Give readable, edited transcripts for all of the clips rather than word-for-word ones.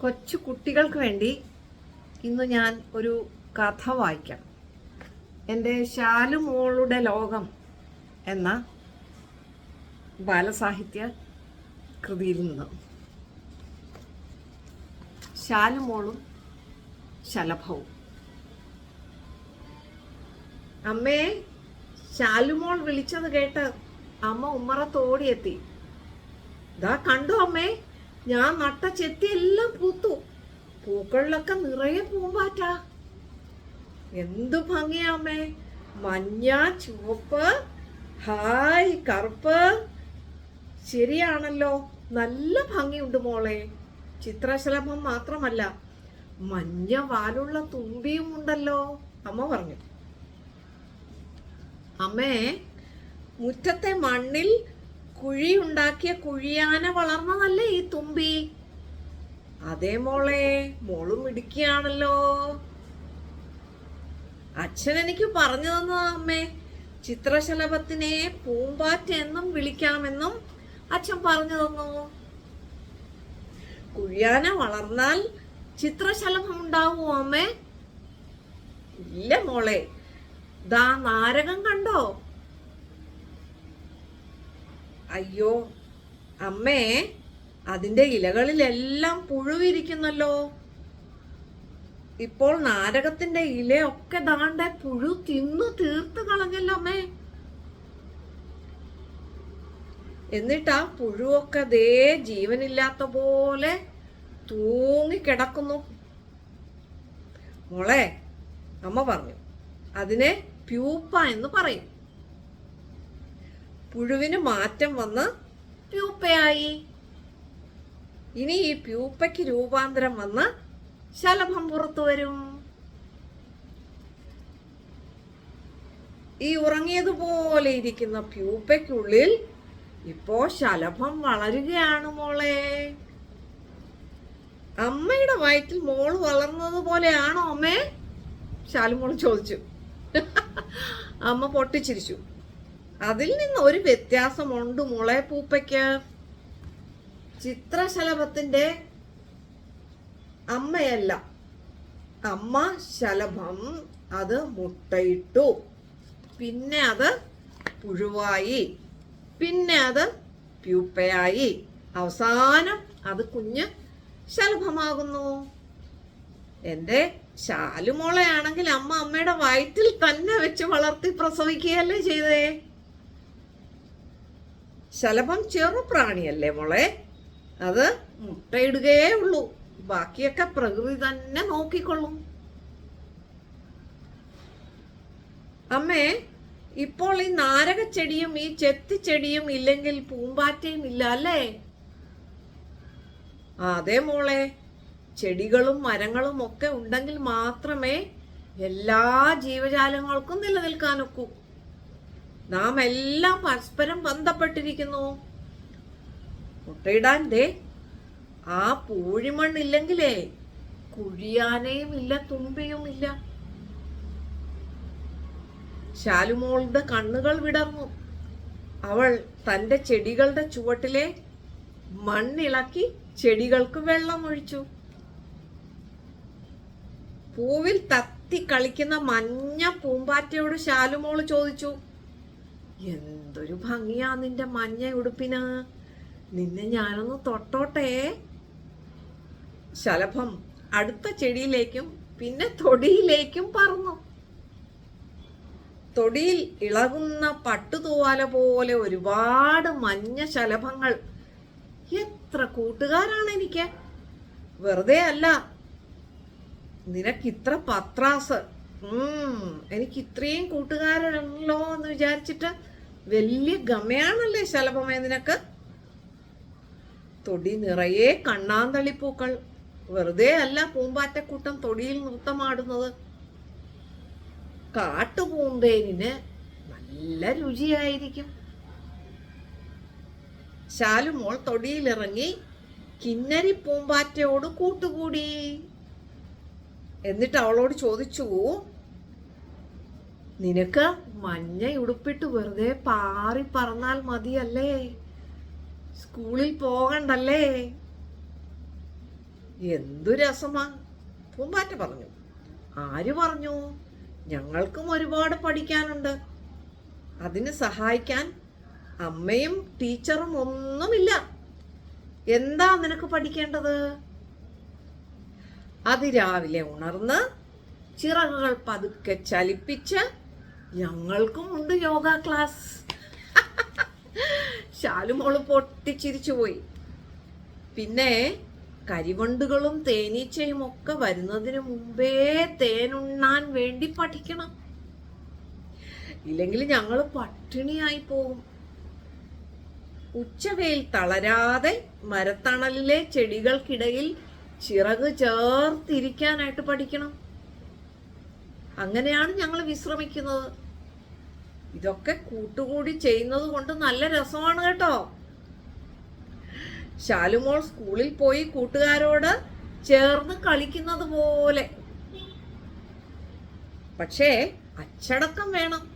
കൊച്ചു കുട്ടികൾക്ക് വേണ്ടി ഇന്ന് ഞാൻ ഒരു കഥ വായിക്കാം. എൻ്റെ ശാലുമോളുടെ ലോകം എന്ന ബാലസാഹിത്യ കൃതിയിൽ നിന്ന്. ശാലുമോളും ശലഭവും. അമ്മേ, ശാലുമോൾ വിളിച്ചത് കേട്ട് അമ്മ ഉമ്മറത്തോടിയെത്തി. ദാ കണ്ടു അമ്മേ, ഞാൻ നട്ട ചെത്തിയെല്ലാം പൂത്തു. പൂക്കളിലൊക്കെ നിറയെ പൂമ്പാറ്റ. എന്തു ഭംഗിയാമ്മേ! മഞ്ഞ, ചുവപ്പ്, ഹായ് കറുപ്പ്. ശരിയാണല്ലോ, നല്ല ഭംഗിയുണ്ട് മോളെ. ചിത്രശലഭം മാത്രമല്ല, മഞ്ഞ വാലുള്ള തുമ്പിയും ഉണ്ടല്ലോ, അമ്മ പറഞ്ഞു. അമ്മേ, മുറ്റത്തെ മണ്ണിൽ കുഴിയുണ്ടാക്കിയ കുഴിയാന വളർന്നതല്ലേ ഈ തുമ്പി? അതേ മോളെ, മോളും മിടുക്കിയാണല്ലോ. അച്ഛൻ എനിക്ക് പറഞ്ഞു തന്നതാ അമ്മേ. ചിത്രശലഭത്തിനെ പൂമ്പാറ്റ എന്നും വിളിക്കാമെന്നും അച്ഛൻ പറഞ്ഞു തന്നു. കുഴിയാന വളർന്നാൽ ചിത്രശലഭം ഉണ്ടാവുമോ അമ്മേ? ഇല്ല മോളെ, ദാ നാരകം കണ്ടോ? അയ്യോ അമ്മേ, അതിൻ്റെ ഇലകളിലെല്ലാം പുഴുവിരിക്കുന്നല്ലോ. ഇപ്പോൾ നാരകത്തിന്റെ ഇലയൊക്കെ ദാണ്ടെ പുഴു തിന്നു തീർത്ത് കളഞ്ഞല്ലോ അമ്മേ. എന്നിട്ടാ പുഴുവൊക്കെ ദേ ജീവനില്ലാത്ത പോലെ തൂങ്ങിക്കിടക്കുന്നു. മോളെ, അമ്മ പറഞ്ഞു, അതിനെ പ്യൂപ്പ എന്ന് പറയും. പുഴുവിന് മാറ്റം വന്ന് പ്യൂപ്പയായി. ഇനി ഈ പ്യൂപ്പയ്ക്ക് രൂപാന്തരം വന്ന് ശലഭം പുറത്തു വരും. ഈ ഉറങ്ങിയതുപോലെ ഇരിക്കുന്ന പ്യൂപ്പയ്ക്കുള്ളിൽ ഇപ്പോ ശലഭം വളരുകയാണ് മോളെ. അമ്മയുടെ വയറ്റിൽ മോള് വളർന്നത് പോലെയാണോ അമ്മേ? ശാലുമോള് ചോദിച്ചു. അമ്മ പൊട്ടിച്ചിരിച്ചു. അതിൽ നിന്ന് ഒരു വ്യത്യാസമുണ്ട് മോളെ പൂപ്പയ്ക്ക്. ചിത്രശലഭത്തിന്റെ അമ്മയല്ല, അമ്മ ശലഭം. അത് മുട്ടയിട്ടു, പിന്നെ അത് പുഴുവായി, പിന്നെ അത് പ്യൂപ്പയായി, അവസാനം അത് കുഞ്ഞ് ശലഭമാകുന്നു. എൻ്റെ ശാലുമോളെയാണെങ്കിൽ അമ്മ അമ്മയുടെ വയറ്റിൽ തന്നെ വെച്ച് വളർത്തി പ്രസവിക്കുകയല്ലേ ചെയ്തേ. ശലഭം ചെറുപ്രാണിയല്ലേ മോളെ, അത് മുട്ടയിടുകയേ ഉള്ളൂ, ബാക്കിയൊക്കെ പ്രകൃതി തന്നെ നോക്കിക്കൊള്ളും. അമ്മേ, ഇപ്പോൾ ഈ നാരകച്ചെടിയും ഈ ചെത്തിച്ചെടിയും ഇല്ലെങ്കിൽ പൂമ്പാറ്റയും ഇല്ല അല്ലേ? അതെ മോളെ, ചെടികളും മരങ്ങളും ഒക്കെ ഉണ്ടെങ്കിൽ മാത്രമേ എല്ലാ ജീവജാലങ്ങൾക്കും നിലനിൽക്കാനൊക്കൂ. നാം എല്ലാം പരസ്പരം ബന്ധപ്പെട്ടിരിക്കുന്നു. മുട്ടയിടാൻ ദേ ആ പൂഴിമണ്ണില്ലെങ്കിലേ കുഴിയാനയും ഇല്ല, തുമ്പിയും ഇല്ല. ശാലുമോളുടെ കണ്ണുകൾ വിടർന്നു. അവൾ തൻ്റെ ചെടികളുടെ ചുവട്ടിലെ മണ്ണിളക്കി ചെടികൾക്ക് വെള്ളമൊഴിച്ചു. പൂവിൽ തത്തി കളിക്കുന്ന മഞ്ഞ പൂമ്പാറ്റയോട് ശാലുമോള് ചോദിച്ചു, എന്തൊരു ഭംഗിയാ നിന്റെ മഞ്ഞ ഉടുപ്പിന്, നിന്നെ ഞാനൊന്ന് തൊട്ടോട്ടെ. ശലഭം അടുത്ത ചെടിയിലേക്കും പിന്നെ തൊടിയിലേക്കും പറന്നു. തൊടിയിൽ ഇളകുന്ന പട്ടുതൂവാല പോലെ ഒരുപാട് മഞ്ഞ ശലഭങ്ങൾ. എത്ര കൂട്ടുകാരാണ് എനിക്ക്! വെറുതെ അല്ല, നിനക്കിത്ര പത്രാസ്. എനിക്ക് ഇത്രയും കൂട്ടുകാരുണ്ടല്ലോ എന്ന് വിചാരിച്ചിട്ട് വലിയ ഗമയാണല്ലേ ശലഭമേ നിനക്ക്. തൊടി നിറയെ കണ്ണാന്തളിപ്പൂക്കൾ. വെറുതെ അല്ല പൂമ്പാറ്റക്കൂട്ടം തൊടിയിൽ നൃത്തമാടുന്നത്. കാട്ടുപൂന്തേനിന് നല്ല രുചിയായിരിക്കും. ശാലുമോൾ തൊടിയിലിറങ്ങി കിന്നരി പൂമ്പാറ്റയോട് കൂട്ടുകൂടി. എന്നിട്ട് അവളോട് ചോദിച്ചു, നിനക്ക് മഞ്ഞ ഉടുപ്പിട്ട് വെറുതെ പാറി പറന്നാൽ മതിയല്ലേ, സ്കൂളിൽ പോകണ്ടല്ലേ? എന്തു രസമാ, പൂമ്പാറ്റ പറഞ്ഞു. ആര് പറഞ്ഞു? ഞങ്ങൾക്കും ഒരുപാട് പഠിക്കാനുണ്ട്. അതിന് സഹായിക്കാൻ അമ്മയും ടീച്ചറും ഒന്നുമില്ല. എന്താ നിനക്ക് പഠിക്കേണ്ടത്? അതിരാവിലെ ഉണർന്ന് ചിറകുകൾ പതുക്കെ ചലിപ്പിച്ച് ഞങ്ങൾക്കും ഉണ്ട് യോഗ ക്ലാസ്. ശാലുമോള് പൊട്ടിച്ചിരിച്ചുപോയി. പിന്നെ കരിവണ്ടുകളും തേനീച്ചയും ഒക്കെ വരുന്നതിന് മുമ്പേ തേനുണ്ണാൻ വേണ്ടി പഠിക്കണം. ഇല്ലെങ്കിൽ ഞങ്ങൾ പട്ടിണിയായി പോകും. ഉച്ചവെയിൽ തളരാതെ മരത്തണലിലെ ചെടികൾക്കിടയിൽ ചിറക് ചേർത്തിരിക്കാനായിട്ട് പഠിക്കണം. അങ്ങനെയാണ് ഞങ്ങൾ വിശ്രമിക്കുന്നത്. ഇതൊക്കെ കൂട്ടുകൂടി ചെയ്യുന്നത് കൊണ്ട് നല്ല രസമാണ് കേട്ടോ. ശാലുമോൾ സ്കൂളിൽ പോയി കൂട്ടുകാരോട് ചേർന്ന് കളിക്കുന്നത് പോലെ. പക്ഷേ അച്ചടക്കം വേണം,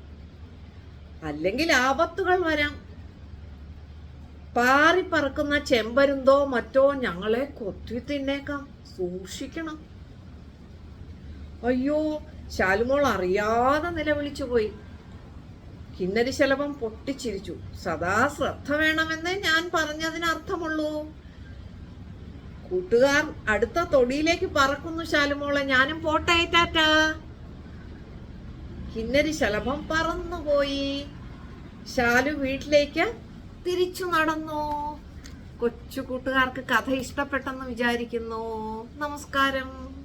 അല്ലെങ്കിൽ ആപത്തുകൾ വരാം. പാറിപ്പറക്കുന്ന ചെമ്പരുന്തോ മറ്റോ ഞങ്ങളെ കൊത്തി തിന്നേക്കാം, സൂക്ഷിക്കണം. അയ്യോ, ശാലുമോൾ അറിയാതെ നിലവിളിച്ചു പോയി. കിന്നരിശലഭം പൊട്ടിച്ചിരിച്ചു. സദാ ശ്രദ്ധ വേണമെന്നേ ഞാൻ പറഞ്ഞതിനർത്ഥമുള്ളൂ. കൂട്ടുകാർ അടുത്ത തൊടിയിലേക്ക് പറക്കുന്നു ശാലുമോളെ, ഞാനും പോട്ടെ, ടാറ്റാ. കിന്നരിശലഭം പറന്നുപോയി. ശാലു വീട്ടിലേക്ക് തിരിച്ചു നടന്നു. കൊച്ചു കൂട്ടുകാർക്ക് കഥ ഇഷ്ടപ്പെട്ടെന്ന് വിചാരിക്കുന്നു. നമസ്കാരം.